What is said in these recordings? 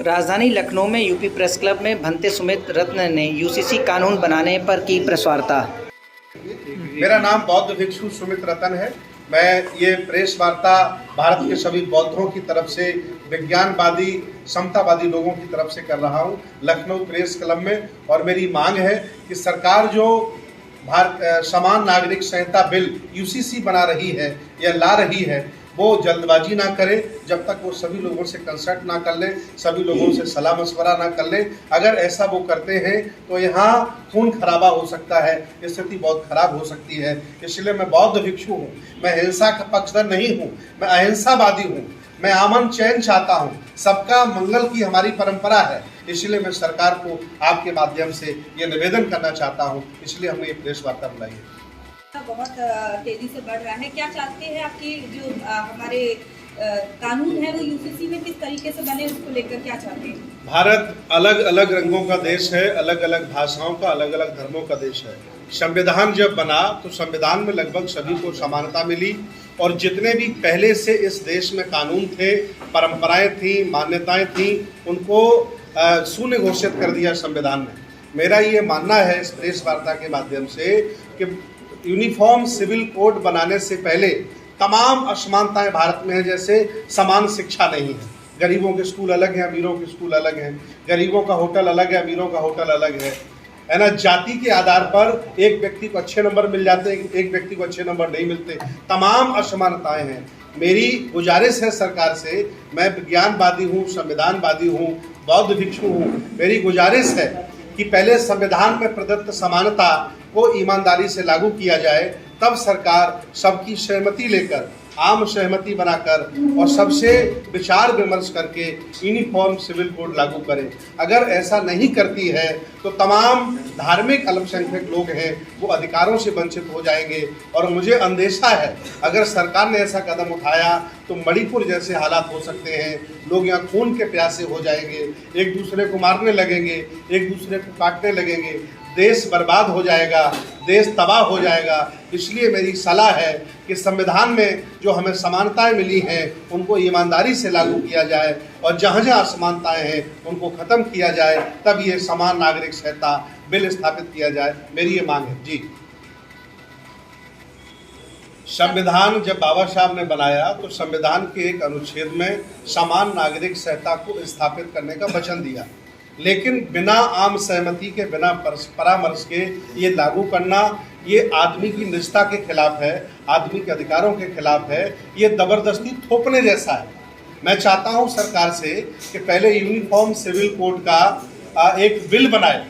राजधानी लखनऊ में UP press club में भंते सुमित रत्न ने यूसीसी कानून बनाने पर की प्रेस वार्ता। मेरा नाम बौद्ध भिक्षु सुमित रतन है। मैं ये प्रेस वार्ता भारत के सभी बौद्धों की तरफ से, विज्ञानवादी, समतावादी लोगों की तरफ से कर रहा हूँ लखनऊ प्रेस क्लब में। और मेरी मांग है कि सरकार जो भारत समान नागरिक संहिता बिल यूसीसी बना रही है या ला रही है, वो जल्दबाजी ना करे जब तक वो सभी लोगों से कंसल्ट ना कर लें, सभी लोगों से सलाह मशवरा ना कर लें। अगर ऐसा वो करते हैं तो यहाँ खून खराबा हो सकता है, स्थिति बहुत खराब हो सकती है। इसलिए मैं बौद्ध भिक्षु हूँ, मैं हिंसा का पक्षधर नहीं हूँ, मैं अहिंसावादी हूँ। मैं अमन चैन चाहता हूँ, सबका मंगल की हमारी परंपरा है। इसलिए मैं सरकार को आपके माध्यम से ये निवेदन करना चाहता हूँ, इसलिए हमने ये प्रेस वार्ता बुलाई है। बहुत तेजी से बढ़ रहा है, क्या चाहते हैं आपकी जो हमारे कानून है वो यूसीसी में किस तरीके से बने, उसको लेकर क्या चाहते हैं? भारत अलग अलग रंगों का देश है, अलग अलग भाषाओं का, अलग अलग धर्मों का देश है। संविधान जब बना तो संविधान में लगभग सभी को समानता मिली, और जितने भी पहले से इस देश में कानून थे, परंपराएं थी, मान्यताएं थी, उनको शून्य घोषित कर दिया संविधान ने। मेरा ये मानना है इस प्रेस वार्ता के माध्यम से कि यूनिफॉर्म सिविल कोड बनाने से पहले तमाम असमानताएं भारत में है। जैसे समान शिक्षा नहीं है, गरीबों के स्कूल अलग हैं, अमीरों के स्कूल अलग हैं, गरीबों का होटल अलग है, अमीरों का होटल अलग है ना। जाति के आधार पर एक व्यक्ति को अच्छे नंबर मिल जाते हैं, एक व्यक्ति को अच्छे नंबर नहीं मिलते। तमाम असमानताएं हैं। मेरी गुजारिश है सरकार से, मैं विज्ञानवादी हूँ, संविधानवादी हूँ, बौद्ध भिक्षु हूँ, मेरी गुजारिश है कि पहले संविधान में प्रदत्त समानता को ईमानदारी से लागू किया जाए, तब सरकार सबकी सहमति लेकर, आम सहमति बनाकर और सबसे विचार विमर्श करके यूनिफॉर्म सिविल कोड लागू करे। अगर ऐसा नहीं करती है तो तमाम धार्मिक अल्पसंख्यक लोग हैं वो अधिकारों से वंचित हो जाएंगे। और मुझे अंदेशा है अगर सरकार ने ऐसा कदम उठाया तो मणिपुर जैसे हालात हो सकते हैं। लोग यहाँ खून के प्यासे हो जाएंगे, एक दूसरे को मारने लगेंगे, एक दूसरे को काटने लगेंगे, देश बर्बाद हो जाएगा, देश तबाह हो जाएगा। इसलिए मेरी सलाह है कि संविधान में जो हमें समानताएं मिली हैं उनको ईमानदारी से लागू किया जाए, और जहाँ जहाँ असमानताएं हैं उनको ख़त्म किया जाए, तब ये समान नागरिक संहिता बिल स्थापित किया जाए। मेरी ये मांग है जी। संविधान जब बाबा साहब ने बनाया तो संविधान के एक अनुच्छेद में समान नागरिक संहिता को स्थापित करने का वचन दिया, लेकिन बिना आम सहमति के, बिना परामर्श के ये लागू करना, ये आदमी की निजता के खिलाफ है, आदमी के अधिकारों के खिलाफ है, ये जबरदस्ती थोपने जैसा है। मैं चाहता हूँ सरकार से कि पहले यूनिफॉर्म सिविल कोड का एक बिल बनाए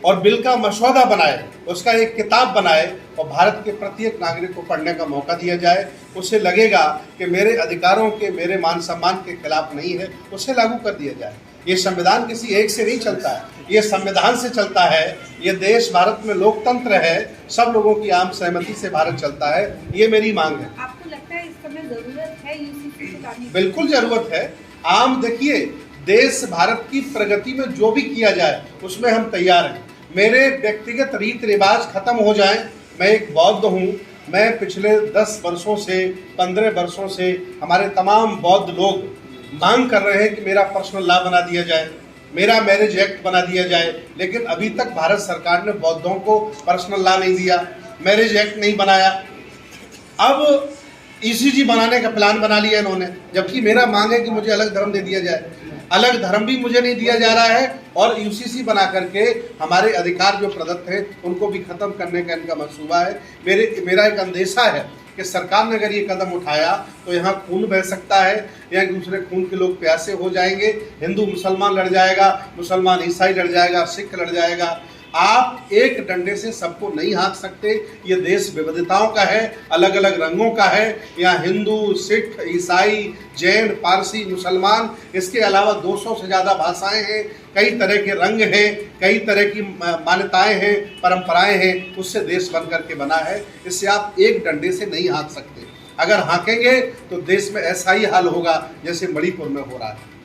और बिल का मसौदा बनाए, उसका एक किताब बनाए और भारत के प्रत्येक नागरिक को पढ़ने का मौका दिया जाए। उससे लगेगा कि मेरे अधिकारों के, मेरे मान सम्मान के खिलाफ नहीं है, उसे लागू कर दिया जाए। ये संविधान किसी एक से नहीं चलता है, ये संविधान से चलता है। ये देश, भारत में लोकतंत्र है, सब लोगों की आम सहमति से भारत चलता है। ये मेरी मांग है। आपको लगता है इस समय जरूरत है यूसीसी से लाने की? बिल्कुल जरूरत है। आम देखिए, देश भारत की प्रगति में जो भी किया जाए उसमें हम तैयार हैं। मेरे व्यक्तिगत रीत रिवाज खत्म हो जाएं। मैं एक बौद्ध हूँ, मैं पिछले 10 वर्षों से, 15 वर्षों से हमारे तमाम बौद्ध लोग मांग कर रहे हैं कि मेरा पर्सनल लॉ बना दिया जाए, मेरा मैरिज एक्ट बना दिया जाए, लेकिन अभी तक भारत सरकार ने बौद्धों को पर्सनल लॉ नहीं दिया, मैरिज एक्ट नहीं बनाया। अब ईसीजी बनाने का प्लान बना लिया इन्होंने, जबकि मेरा मांग है कि मुझे अलग धर्म दे दिया जाए। अलग धर्म भी मुझे नहीं दिया जा रहा है, और यूसीसी बना करके हमारे अधिकार जो प्रदत्त हैं उनको भी खत्म करने का इनका मंसूबा है। मेरा एक अंदेशा है कि सरकार ने अगर ये कदम उठाया तो यहाँ खून बह सकता है, या एक दूसरे खून के लोग प्यासे हो जाएंगे। हिंदू मुसलमान लड़ जाएगा, मुसलमान ईसाई लड़ जाएगा, सिख लड़ जाएगा। आप एक डंडे से सबको नहीं हाँक सकते। ये देश विविधताओं का है, अलग अलग रंगों का है। यहाँ हिंदू, सिख, ईसाई, जैन, पारसी, मुसलमान, इसके अलावा 200 से ज़्यादा भाषाएं हैं, कई तरह के रंग हैं, कई तरह की मान्यताएं हैं, परंपराएं हैं। उससे देश बन करके बना है। इससे आप एक डंडे से नहीं हाँक सकते। अगर हाँकेंगे तो देश में ऐसा ही हाल होगा जैसे मणिपुर में हो रहा है।